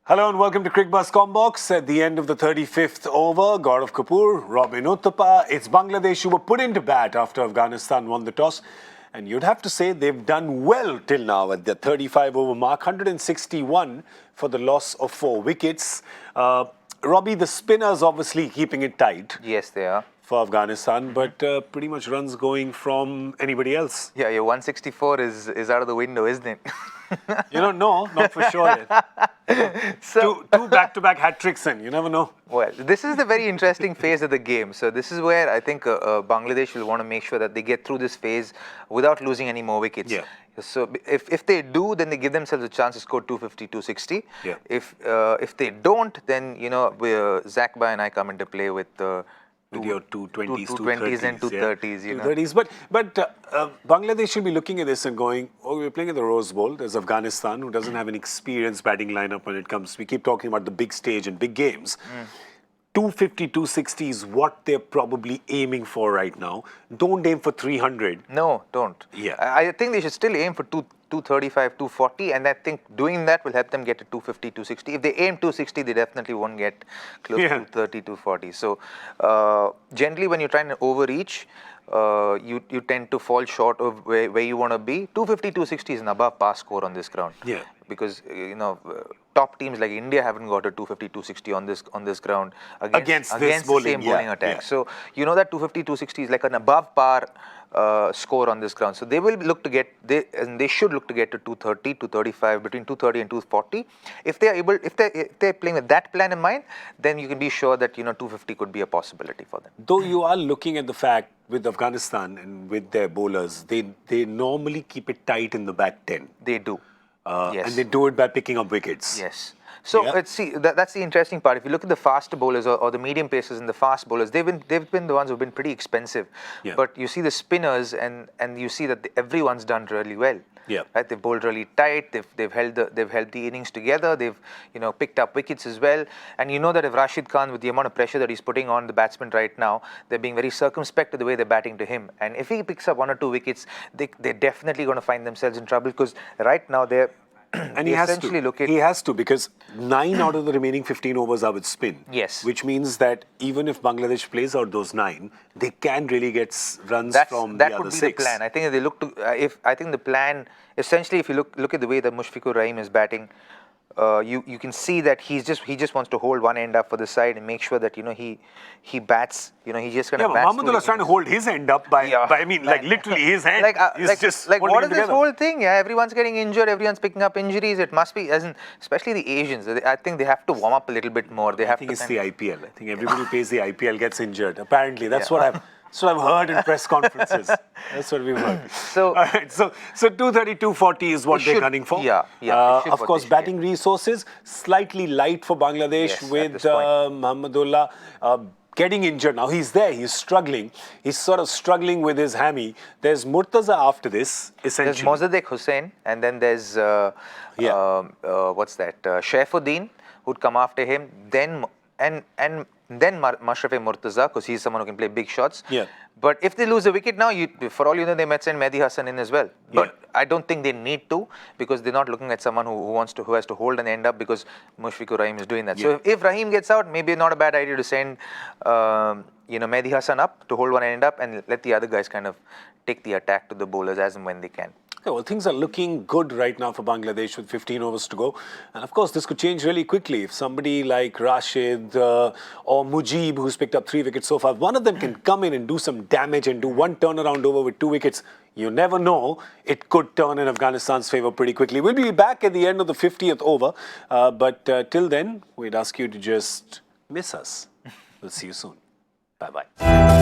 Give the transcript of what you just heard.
Hello and welcome to Cricbuzz Comm box. At the end of the 35th over, Gaurav Kapur Robin Uthappa. It's Bangladesh who were put into bat after Afghanistan won the toss. And you'd have to say they've done well till now at the 35 over mark. 161 for the loss of 4 wickets. Robbie, the spinners obviously keeping it tight. Yes, they are. For Afghanistan, but pretty much runs going from anybody else. Yeah, your 164 is out of the window, isn't it? You don't know, not for sure yet. So, two back-to-back hat-tricks in, you never know. Well, this is the very interesting phase of the game. So this is where I think Bangladesh will want to make sure that they get through this phase without losing any more wickets. Yeah. So if they do, then they give themselves a chance to score 250, 260. Yeah. If they don't, then, you know, Zakba and I come into play with With your 220s, 220s and 230s, yeah. you know. 230s. But Bangladesh should be looking at this and going, oh, we're playing at the Rose Bowl. There's Afghanistan, who doesn't have an experienced batting lineup when it comes. We keep talking about the big stage and big games. 250, 260 is what they're probably aiming for right now. Don't aim for 300. No, don't. Yeah. I think they should still aim for 235, 240, and I think doing that will help them get to 250, 260. If they aim 260, they definitely won't get close to 230, 240. So generally, when you're trying to overreach, you tend to fall short of where you want to be. 250, 260 is an above par score on this ground. Yeah. Because top teams like India haven't got a 250, 260 on this ground against the same bowling attack. Yeah. So you know that 250, 260 is like an above par score on this ground. So they will look to get they should look to get to 230, 235, between 230 and 240. If they're playing with that plan in mind, then you can be sure that 250 could be a possibility for them. Though you are looking at the fact with Afghanistan and with their bowlers, they normally keep it tight in the back 10. They do. Yes. And they do it by picking up wickets. Yes. So let's see. That's the interesting part. If you look at the faster bowlers or the medium pacers and the fast bowlers, they've been the ones who've been pretty expensive. Yeah. But you see the spinners and you see that everyone's done really well. Yeah. Right. They've bowled really tight. They've held the innings together. They've picked up wickets as well. And you know that if Rashid Khan, with the amount of pressure that he's putting on the batsman right now, they're being very circumspect to the way they're batting to him. And if he picks up 1 or 2 wickets, they're definitely going to find themselves in trouble, because right now they're And he has to, because 9 out of the remaining 15 overs are with spin. Yes. Which means that even if Bangladesh plays out those 9, they can really get runs from that the other would be 6. the plan. I think if they look to, I think the plan, essentially, if you look at the way that Mushfiqur Rahim is batting, you can see that he just wants to hold one end up for the side and make sure that he bats. He's just going to bat. Mahmudullah's trying to hold his end up by I mean, like literally his hand. He's just what is this together. whole thing? Yeah, everyone's getting injured. Everyone's picking up injuries. It must be, especially the Asians. I think they have to warm up a little bit more. I think it's the IPL. I think everybody who plays the IPL gets injured. Apparently, that's what I've heard in press conferences. That's what we've heard. So, all right, so 230, 240 is what they're gunning for. Of course, batting resources slightly light for Bangladesh with Mahmudullah getting injured. Now he's there. He's struggling. He's sort of struggling with his hammy. There's Murtaza after this, essentially. There's Mosaddeq Hussain, and then there's what's that? Shaifuddin, who'd come after him. Then Mashraf Murtaza, because he's someone who can play big shots. Yeah. But if they lose a wicket now, for all you know, they might send Mehdi Hassan in as well. But I don't think they need to, because they're not looking at someone who has to hold an end up, because Mushfiqur Rahim is doing that. So if Rahim gets out, maybe not a bad idea to send Mehdi Hassan up to hold one end up and let the other guys kind of take the attack to the bowlers as and when they can. Okay, well, things are looking good right now for Bangladesh with 15 overs to go. And of course, this could change really quickly. If somebody like Rashid or Mujeeb, who's picked up 3 wickets so far, one of them can come in and do some damage and do one turnaround over with 2 wickets. You never know. It could turn in Afghanistan's favor pretty quickly. We'll be back at the end of the 50th over. But till then, we'd ask you to just miss us. We'll see you soon. Bye-bye.